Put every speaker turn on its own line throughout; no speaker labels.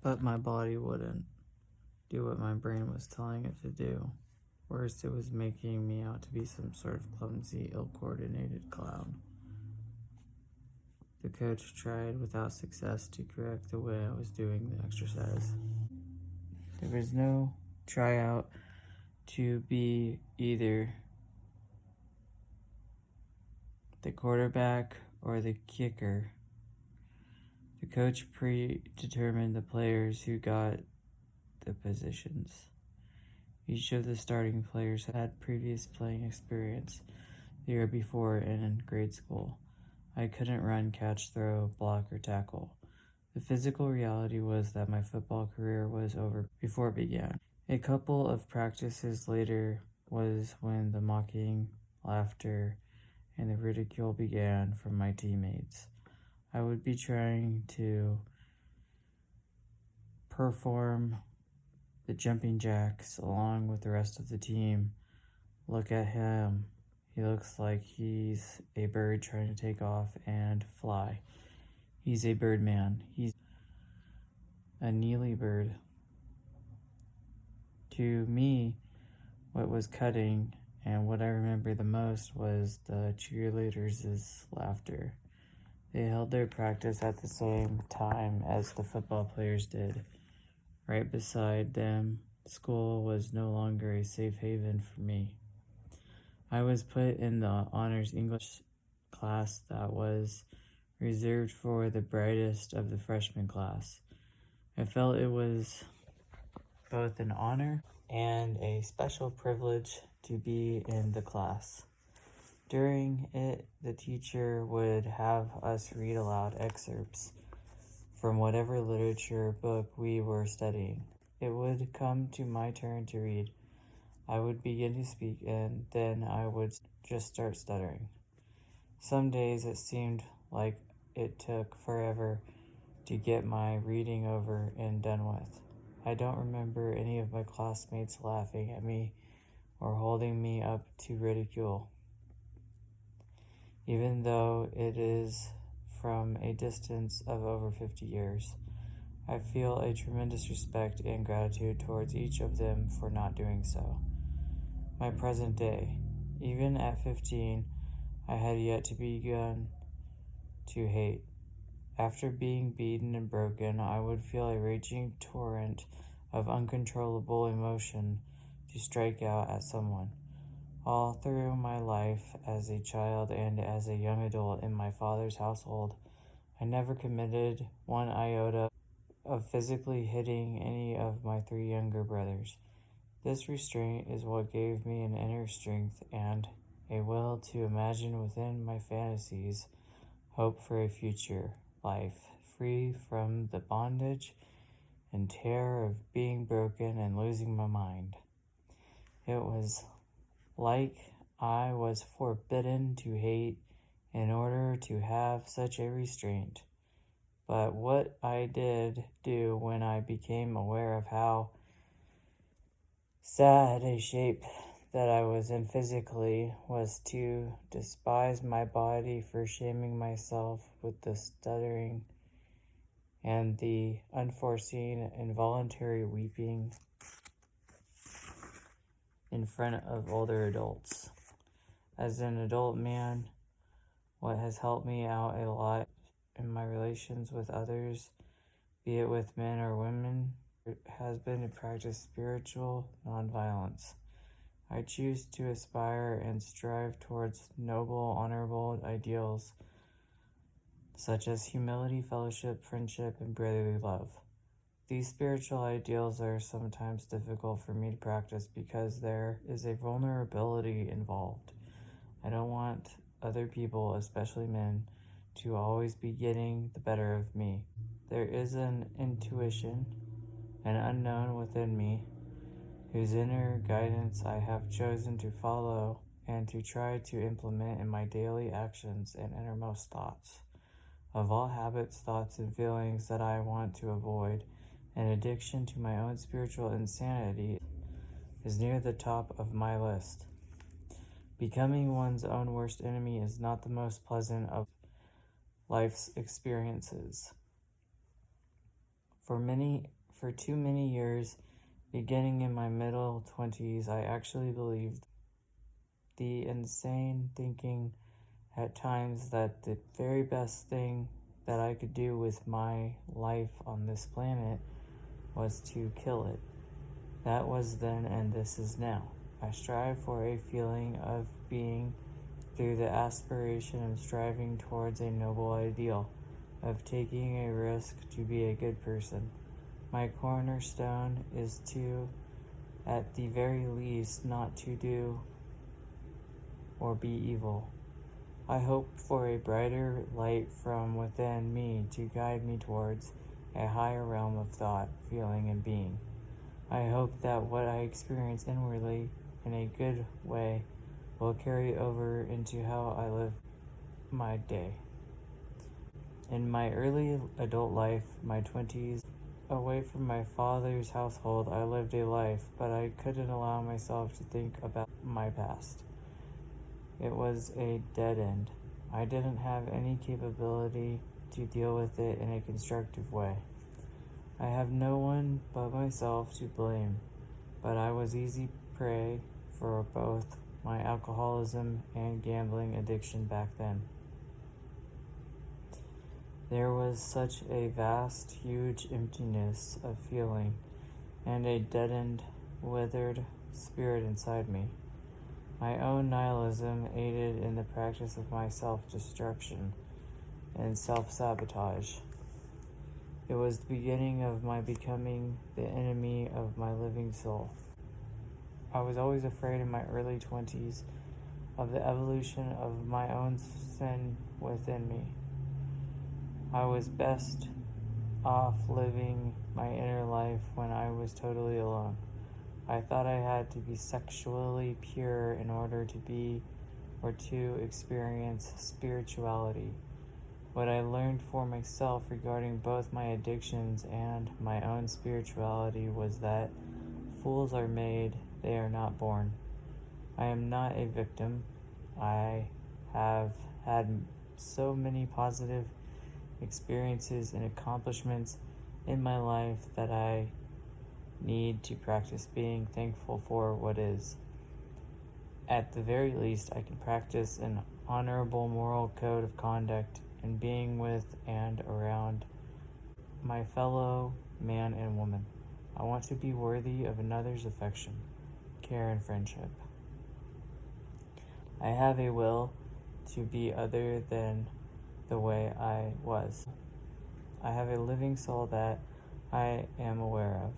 but my body wouldn't do what my brain was telling it to do. Worse, it was making me out to be some sort of clumsy, ill-coordinated clown. The coach tried without success to correct the way I was doing the exercise. There was no tryout to be either the quarterback or the kicker. The coach predetermined the players who got the positions. Each of the starting players had previous playing experience the year before in grade school. I couldn't run, catch, throw, block, or tackle. The physical reality was that my football career was over before it began. A couple of practices later was when the mocking, laughter, and the ridicule began from my teammates. I would be trying to perform the jumping jacks along with the rest of the team. Look at him. He looks like he's a bird trying to take off and fly. He's a birdman. He's a Neely bird. To me, what was cutting and what I remember the most was the cheerleaders' laughter. They held their practice at the same time as the football players did. Right beside them, school was no longer a safe haven for me. I was put in the honors English class that was reserved for the brightest of the freshman class. I felt it was both an honor and a special privilege to be in the class. During it, the teacher would have us read aloud excerpts from whatever literature book we were studying. It would come to my turn to read. I would begin to speak, and then I would just start stuttering. Some days it seemed like it took forever to get my reading over and done with. I don't remember any of my classmates laughing at me or holding me up to ridicule, even though it is from a distance of over 50 years. I feel a tremendous respect and gratitude towards each of them for not doing so. My present day. Even at 15, I had yet to begin to hate. After being beaten and broken, I would feel a raging torrent of uncontrollable emotion to strike out at someone. All through my life as a child and as a young adult in my father's household, I never committed one iota of physically hitting any of my 3 younger brothers. This restraint is what gave me an inner strength and a will to imagine within my fantasies hope for a future life free from the bondage and terror of being broken and losing my mind. It was like I was forbidden to hate in order to have such a restraint. But what I did do when I became aware of how sad a shape that I was in physically was to despise my body for shaming myself with the stuttering and the unforeseen involuntary weeping in front of older adults. As an adult man, what has helped me out a lot in my relations with others, be it with men or women, has been to practice spiritual nonviolence. I choose to aspire and strive towards noble, honorable ideals such as humility, fellowship, friendship, and brotherly love. These spiritual ideals are sometimes difficult for me to practice because there is a vulnerability involved. I don't want other people, especially men, to always be getting the better of me. There is an intuition, an unknown within me, whose inner guidance I have chosen to follow and to try to implement in my daily actions and innermost thoughts. Of all habits, thoughts, and feelings that I want to avoid, an addiction to my own spiritual insanity is near the top of my list. Becoming one's own worst enemy is not the most pleasant of life's experiences. For too many years, beginning in my middle 20s, I actually believed the insane thinking at times that the very best thing that I could do with my life on this planet was to kill it. That was then and this is now. I strive for a feeling of being through the aspiration of striving towards a noble ideal, of taking a risk to be a good person. My cornerstone is to, at the very least, not to do or be evil. I hope for a brighter light from within me to guide me towards a higher realm of thought, feeling, and being. I hope that what I experience inwardly in a good way will carry over into how I live my day. In my early adult life, my 20s, away from my father's household, I lived a life, but I couldn't allow myself to think about my past. It was a dead end. I didn't have any capability to deal with it in a constructive way. I have no one but myself to blame, but I was easy prey for both my alcoholism and gambling addiction back then. There was such a vast, huge emptiness of feeling and a deadened, withered spirit inside me. My own nihilism aided in the practice of my self-destruction and self-sabotage. It was the beginning of my becoming the enemy of my living soul. I was always afraid in my early 20s of the evolution of my own sin within me. I was best off living my inner life when I was totally alone. I thought I had to be sexually pure in order to be or to experience spirituality. What I learned for myself regarding both my addictions and my own spirituality was that fools are made, they are not born. I am not a victim. I have had so many positive experiences and accomplishments in my life that I need to practice being thankful for what is. At the very least, I can practice an honorable moral code of conduct in being with and around my fellow man and woman. I want to be worthy of another's affection, care, and friendship. I have a will to be other than the way I was. I have a living soul that I am aware of.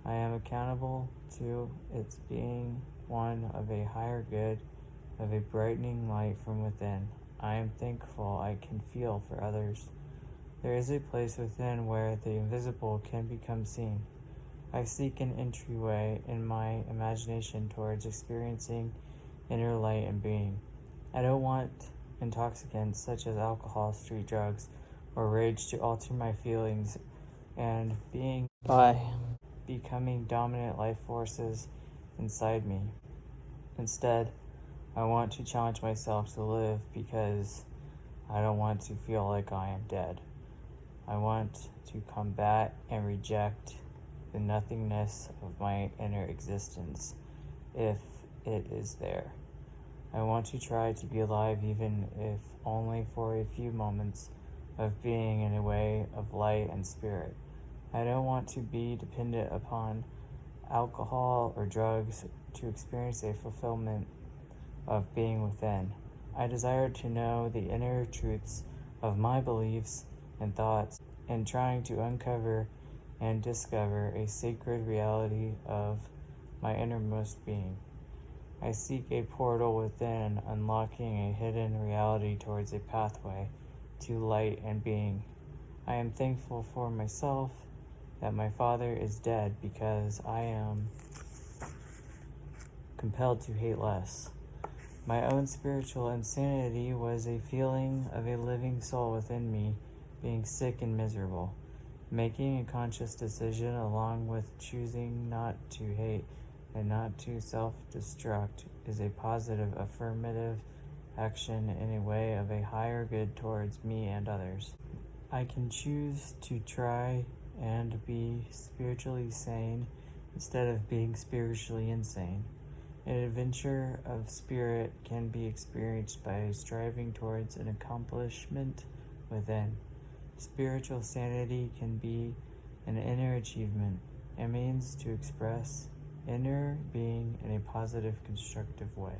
I am accountable to its being one of a higher good, of a brightening light from within. I am thankful I can feel for others. There is a place within where the invisible can become seen. I seek an entryway in my imagination towards experiencing inner light and being. I don't want intoxicants such as alcohol, street drugs, or rage to alter my feelings and being by becoming dominant life forces inside me. Instead, I want to challenge myself to live because I don't want to feel like I am dead. I want to combat and reject the nothingness of my inner existence, if it is there. I want to try to be alive even if only for a few moments of being in a way of light and spirit. I don't want to be dependent upon alcohol or drugs to experience a fulfillment of being within. I desire to know the inner truths of my beliefs and thoughts, and trying to uncover and discover a sacred reality of my innermost being. I seek a portal within, unlocking a hidden reality towards a pathway to light and being. I am thankful for myself that my father is dead because I am compelled to hate less. My own spiritual insanity was a feeling of a living soul within me being sick and miserable. Making a conscious decision along with choosing not to hate and not to self-destruct is a positive, affirmative action in a way of a higher good towards me and others. I can choose to try and be spiritually sane instead of being spiritually insane. An adventure of spirit can be experienced by striving towards an accomplishment within. Spiritual sanity can be an inner achievement, a means to express inner being in a positive, constructive way.